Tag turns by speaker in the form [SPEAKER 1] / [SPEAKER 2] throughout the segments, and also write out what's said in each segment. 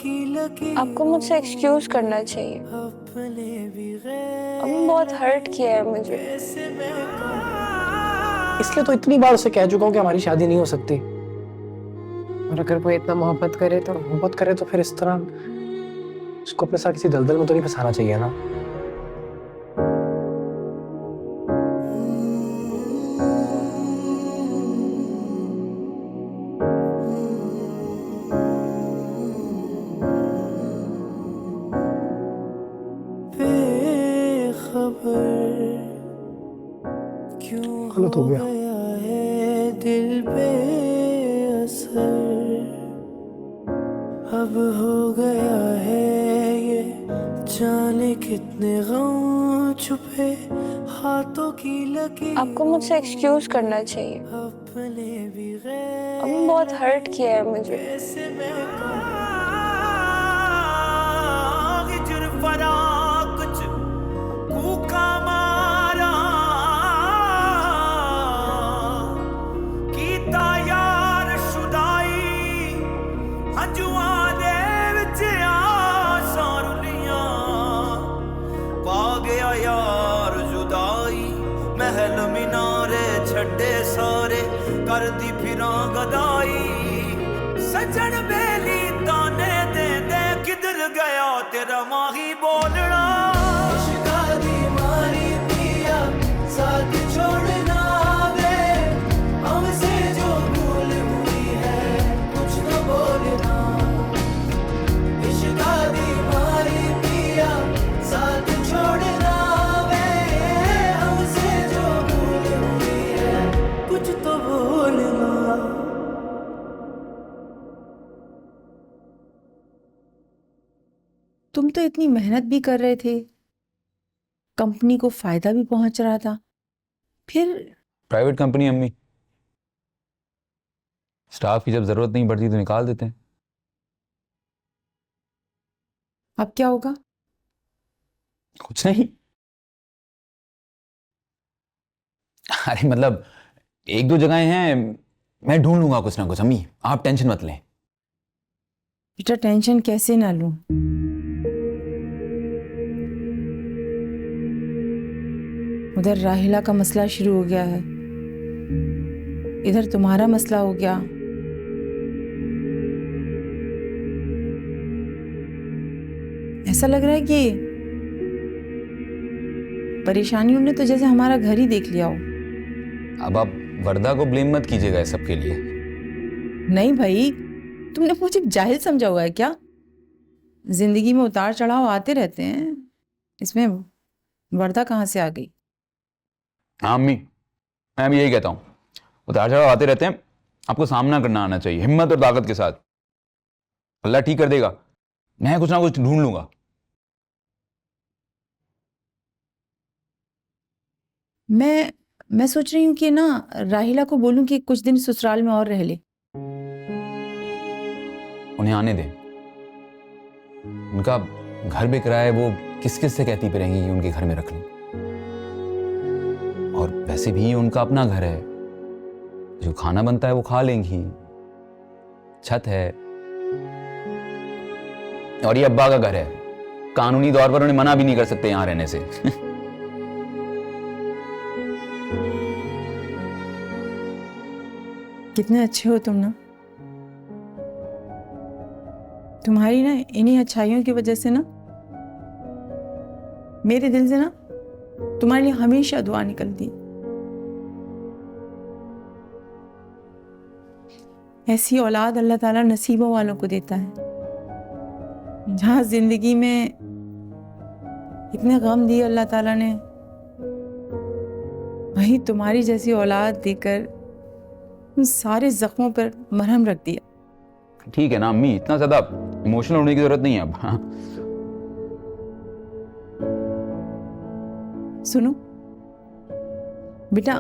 [SPEAKER 1] आपको मुझसे एक्सक्यूज करना चाहिए। अभी बहुत हर्ट किया है मुझे।
[SPEAKER 2] इसलिए तो इतनी बार उसे कह चुका हूँ कि हमारी शादी नहीं हो सकती। और अगर वो इतना मोहब्बत करे तो फिर इस तरह उसको अपने साथ किसी दलदल में तो नहीं फंसाना चाहिए ना। गलत हो गया
[SPEAKER 3] है दिल पे असर, अब हो गया है ये जाने कितने गम छुपे हाथों की लकीर।
[SPEAKER 1] आपको मुझसे एक्सक्यूज करना चाहिए।
[SPEAKER 3] अपने भी
[SPEAKER 1] अभी बहुत हर्ट किया है मुझे।
[SPEAKER 3] महल मीनारे छड्डे सारे कर दी फिरां गदाई, सजन बेली ताने दे दे किधर गया तेरा माही बोलना। इश्क़ादी मारी पिया साथ छोड़ना वे, हमसे जो भूल हुई है कुछ तो बोलना। इश्क़ादी मारी पिया साथ छोड़ना वे, हमसे जो भूल हुई है कुछ तो बोलना।
[SPEAKER 4] तुम तो इतनी मेहनत भी कर रहे थे, कंपनी को फायदा भी पहुंच रहा था, फिर
[SPEAKER 5] प्राइवेट कंपनी अम्मी, स्टाफ की जब जरूरत नहीं पड़ती तो निकाल देते हैं।
[SPEAKER 4] अब क्या होगा?
[SPEAKER 5] कुछ नहीं। अरे मतलब एक दो जगहें हैं, मैं ढूंढ लूंगा कुछ ना कुछ अम्मी, आप टेंशन मत लें।
[SPEAKER 4] बेटा टेंशन कैसे ना लूं? उधर राहिला का मसला शुरू हो गया है, इधर तुम्हारा मसला हो गया। ऐसा लग रहा है कि परेशानियों ने तो जैसे हमारा घर ही देख लिया हो।
[SPEAKER 5] अब आप वर्दा को ब्लेम मत कीजिएगा इस सब के लिए।
[SPEAKER 4] नहीं भाई, तुमने मुझे जाहिल समझा हुआ है क्या? जिंदगी में उतार चढ़ाव आते रहते हैं, इसमें वर्दा कहाँ से आ गई?
[SPEAKER 5] हाँ अम्मी, मैं भी यही कहता हूँ, उतार चढ़ाव आते रहते हैं, आपको सामना करना आना चाहिए हिम्मत और ताकत के साथ। अल्लाह ठीक कर देगा, मैं कुछ ना कुछ ढूंढ लूंगा।
[SPEAKER 4] मैं सोच रही हूँ कि ना राहिला को बोलूं कि कुछ दिन ससुराल में और रह ले।
[SPEAKER 5] उन्हें आने दें, उनका घर बेकराया है, वो किस किस से कहती फिरेंगी कि उनके घर में रख लूं। और वैसे भी उनका अपना घर है, जो खाना बनता है वो खा लेंगी, छत है, और ये अब्बा का घर है, कानूनी तौर पर उन्हें मना भी नहीं कर सकते यहां रहने से।
[SPEAKER 4] कितने अच्छे हो तुम ना, तुम्हारी ना इन्हीं अच्छाइयों की वजह से ना मेरे दिल से ना तुम्हारे लिए हमेशा दुआ निकलती। ऐसी औलाद अल्लाह ताला नसीबों वालों को देता है। जहां जिंदगी में इतने गम दिए अल्लाह ताला ने, वही तुम्हारी जैसी औलाद देकर उन सारे जख्मों पर मरहम रख दिया।
[SPEAKER 5] ठीक है ना अम्मी, इतना ज्यादा इमोशनल होने की जरूरत नहीं है अब। हाँ?
[SPEAKER 4] सुनो बेटा,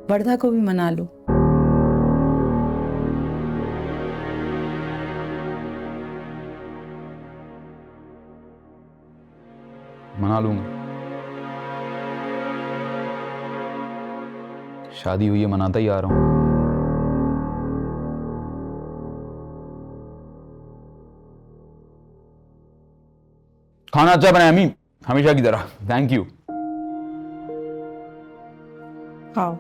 [SPEAKER 4] वर्धा को भी मना लो।
[SPEAKER 5] मना लूंगा, शादी हुई है, मनाता ही आ रहा हूं। खाना अच्छा बनाया अम्मी, हमेशा की तरह। Thank you.
[SPEAKER 4] खाओ।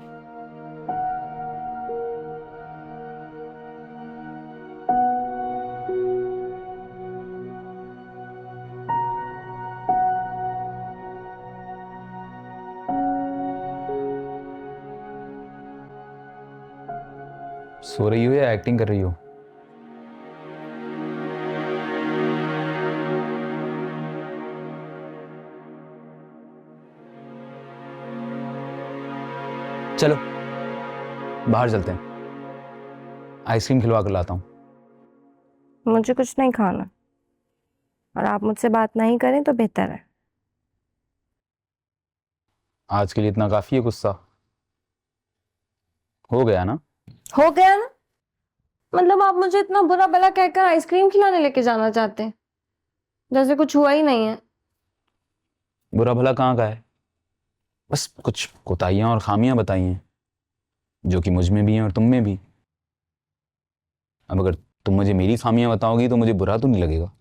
[SPEAKER 5] सो रही हो या एक्टिंग कर रही हो? चलो बाहर चलते हैं, आइसक्रीम खिलवा कर लाता हूँ।
[SPEAKER 1] मुझे कुछ नहीं खाना, और आप मुझसे बात नहीं करें तो बेहतर है।
[SPEAKER 5] आज के लिए इतना काफी है गुस्सा? हो गया ना?
[SPEAKER 1] हो गया ना? मतलब आप मुझे इतना बुरा भला कहकर आइसक्रीम खिलाने लेके जाना चाहते हैं, जैसे कुछ हुआ ही नहीं है।
[SPEAKER 5] बुरा भला कहाँ का है? बस कुछ कोताहियां और खामियां बताई हैं जो कि मुझ में भी हैं और तुम में भी। अब अगर तुम मुझे मेरी खामियां बताओगी तो मुझे बुरा तो नहीं लगेगा।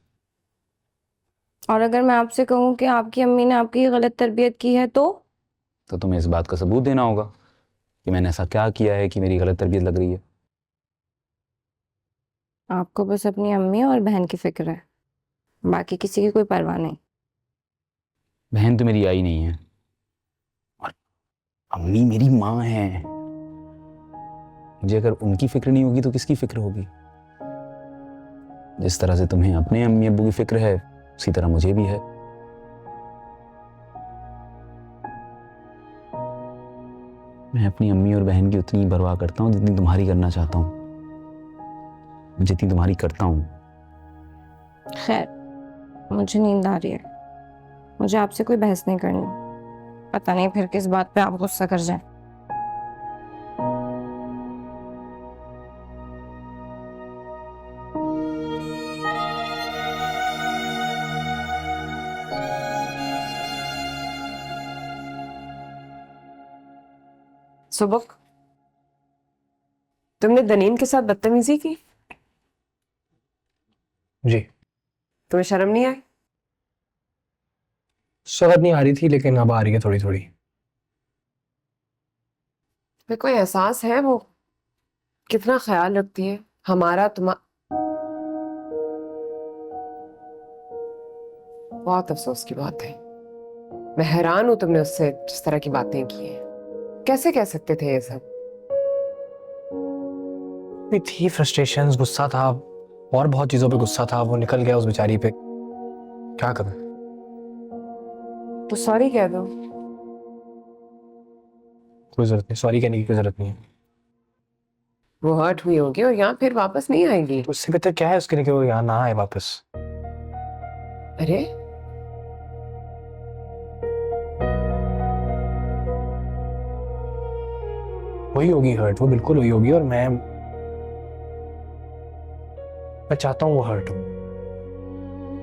[SPEAKER 1] और अगर मैं आपसे कहूँ कि आपकी अम्मी ने आपकी गलत तरबियत की है तो
[SPEAKER 5] तुम्हें इस बात का सबूत देना होगा कि मैंने ऐसा क्या किया है कि मेरी गलत तरबियत लग रही है।
[SPEAKER 1] आपको बस अपनी अम्मी और बहन की फिक्र है, बाकी किसी की कोई परवाह नहीं।
[SPEAKER 5] बहन तो मेरी आई नहीं है और अम्मी मेरी माँ है। मुझे अगर उनकी फिक्र नहीं होगी तो किसकी फिक्र होगी? जिस तरह से तुम्हें अपने अम्मी अब्बू की फिक्र है उसी तरह मुझे भी है। मैं अपनी अम्मी और बहन की उतनी परवाह करता हूँ जितनी तुम्हारी करना चाहता हूँ, जितनी तुम्हारी करता हूँ।
[SPEAKER 1] खैर, मुझे नींद आ रही है, मुझे आपसे कोई बहस नहीं करनी। पता नहीं फिर किस बात पे आप गुस्सा कर जाए।
[SPEAKER 6] सुबक, तुमने दनीन के साथ बदतमीजी की?
[SPEAKER 2] जी।
[SPEAKER 6] तुम्हें शर्म नहीं आई?
[SPEAKER 2] शर्म नहीं आ रही थी, लेकिन अब आ रही है थोड़ी थोड़ी।
[SPEAKER 6] तुम्हें कोई एहसास है वो कितना ख्याल रखती है हमारा? बहुत अफसोस की बात है। मैं हैरान हूं तुमने उससे जिस तरह की बातें की हैं। कैसे कह सकते थे ये सब?
[SPEAKER 2] भी थी फ्रस्ट्रेशंस, गुस्सा था, और बहुत चीजों पे गुस्सा था। वो निकल गया उस बेचारी पे, क्या करूं?
[SPEAKER 6] तो सॉरी कह दो।
[SPEAKER 2] कोई जरूरत नहीं, सॉरी कहने की कोई जरूरत नहीं है।
[SPEAKER 6] वो हर्ट हुई होगी और यहाँ फिर वापस नहीं आएगी।
[SPEAKER 2] उससे बेहतर क्या है उसके लिए कि वो यहाँ ना आए वापस।
[SPEAKER 6] अरे
[SPEAKER 2] वही होगी हर्ट, वो बिल्कुल वही होगी। और मैं चाहता हूँ वो हर्ट हो,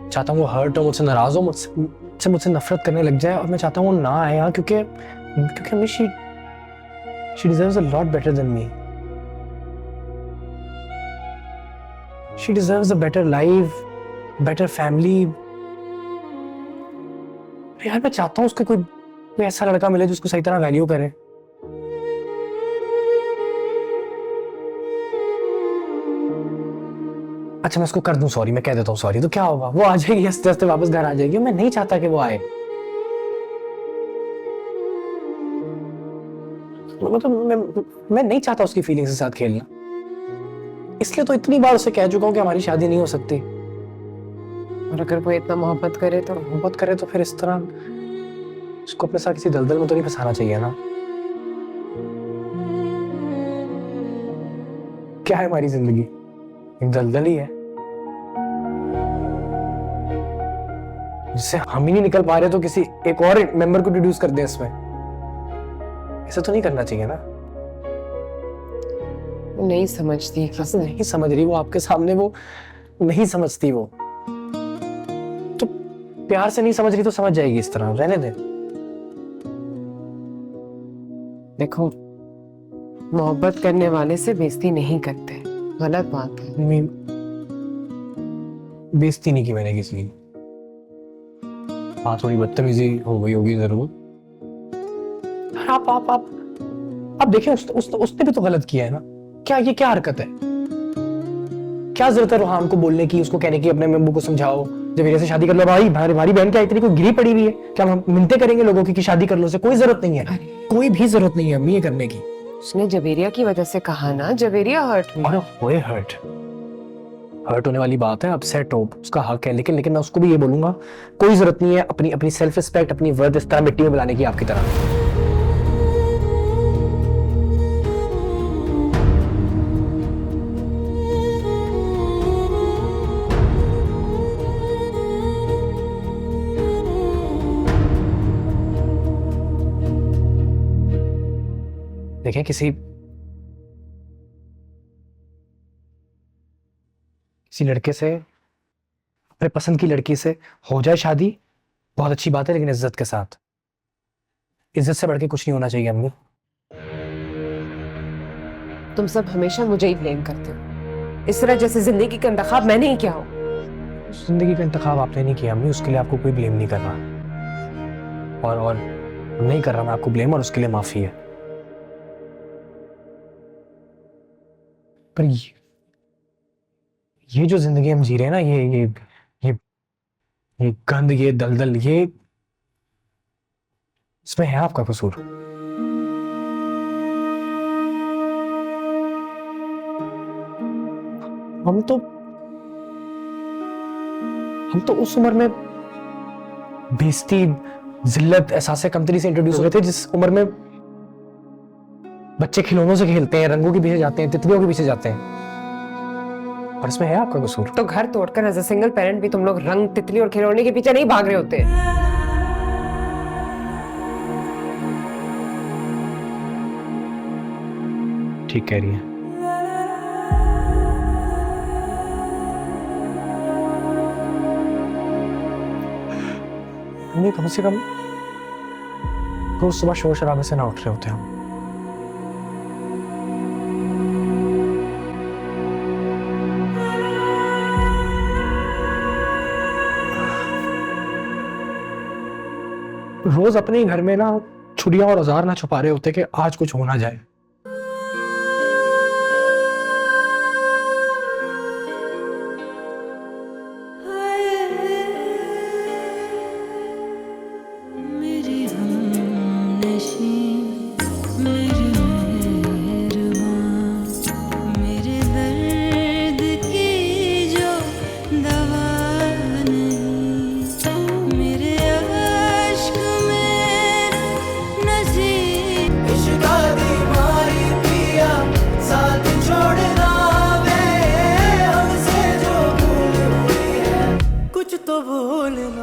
[SPEAKER 2] चाहता हूँ वो हर्ट हो, मुझसे नाराज हो, मुझसे नफरत करने लग जाए। और मैं चाहता हूँ वो ना आए यहाँ, क्योंकि she deserves a lot better than me. She deserves a better life, better family. यार मैं चाहता हूँ उसको कोई ऐसा लड़का मिले जो उसको सही तरह वैल्यू करे। अच्छा मैं उसको कर दूं सॉरी, मैं कह देता हूँ सॉरी, तो क्या होगा? वो आ जाएगी हंसते हंसते वापस घर आ जाएगी। मैं नहीं चाहता कि वो आए। मतलब मैं नहीं चाहता उसकी फीलिंग्स के साथ खेलना। इसलिए तो इतनी बार उसे कह चुका हूँ कि हमारी शादी नहीं हो सकती।
[SPEAKER 6] और अगर वो इतना मोहब्बत करे
[SPEAKER 2] तो फिर इस तरह उसको अपने साथ किसी दलदल में तो नहीं फंसाना चाहिए ना। क्या है हमारी जिंदगी? एक दलदल ही है जिससे हम ही नहीं निकल पा रहे, तो किसी एक और मेंबर को इंट्रोड्यूस कर दें इसमें। ऐसा तो नहीं करना चाहिए ना।
[SPEAKER 6] वो नहीं समझती किसने।
[SPEAKER 2] नहीं समझ रही वो आपके सामने, वो नहीं समझती। वो तो प्यार से नहीं समझ रही तो समझ जाएगी। इस तरह रहने दे।
[SPEAKER 6] देखो, मोहब्बत करने वाले से बेइज्जती नहीं करते, गलत बात है।
[SPEAKER 2] बेइज्जती नहीं की मैंने किसी की। हाँ थोड़ी बदतमीजी हो गई होगी जरूर। आप देखें उसने भी तो गलत किया है ना। क्या ये क्या हरकत है? क्या जरूरत है रोहान को बोलने की, उसको कहने की अपने अम्मू को समझाओ जवेरिया से शादी कर लो। भाई हमारी बहन क्या इतनी कोई गिरी पड़ी हुई है? क्या हम मिन्नतें करेंगे लोगों की कि शादी कर लो? से कोई जरूरत नहीं है, कोई भी जरूरत नहीं है अम्मी ये करने की।
[SPEAKER 6] उसने जवेरिया की वजह से कहा ना, जवेरिया हर्ट हुई।
[SPEAKER 2] अरे होए हर्ट होने वाली बात है, अपसेट हो, उसका हक है। लेकिन मैं उसको भी ये बोलूंगा, कोई जरूरत नहीं है अपनी सेल्फ रिस्पेक्ट, अपनी वर्थ इस तरह मिट्टी में मिलाने की आपकी तरह। देखें किसी लड़के से, अपने पसंद की लड़की से हो जाए शादी, बहुत अच्छी बात है, लेकिन इज्जत के साथ। इज्जत से बढ़ के कुछ नहीं होना चाहिए अम्मी।
[SPEAKER 6] तुम सब हमेशा मुझे ही ब्लेम करते हो, इस तरह जैसे जिंदगी का इंतखाब मैंने ही किया हो।
[SPEAKER 2] जिंदगी का इंतखाब आपने नहीं किया अम्मी, उसके लिए आपको कोई ब्लेम नहीं कर रहा। और नहीं कर रहा मैं आपको ब्लेम, और उसके लिए माफी है। पर ये जो जिंदगी हम जी रहे हैं ना, ये गंद, ये दलदल, ये इसमें है आपका कसूर। हम तो उस उम्र में बेइज्जती, जिल्लत, एहसास कमतरी से इंट्रोड्यूस हुए थे, जिस उम्र में बच्चे खिलौनों से खेलते हैं, रंगों के पीछे जाते हैं, तितलियों के पीछे जाते हैं। और इसमें है आपका कसूर।
[SPEAKER 6] तो घर तोड़कर एज अ सिंगल पेरेंट भी तुम लोग रंग, तितली और खिलौने के पीछे नहीं भाग रहे होते।
[SPEAKER 2] ठीक कह रही है। नहीं, कम से कम रोज सुबह शोर शराबे से ना उठ रहे होते हम। रोज अपने ही घर में ना छुरियां और औजार ना छुपा रहे होते कि आज कुछ हो ना जाए।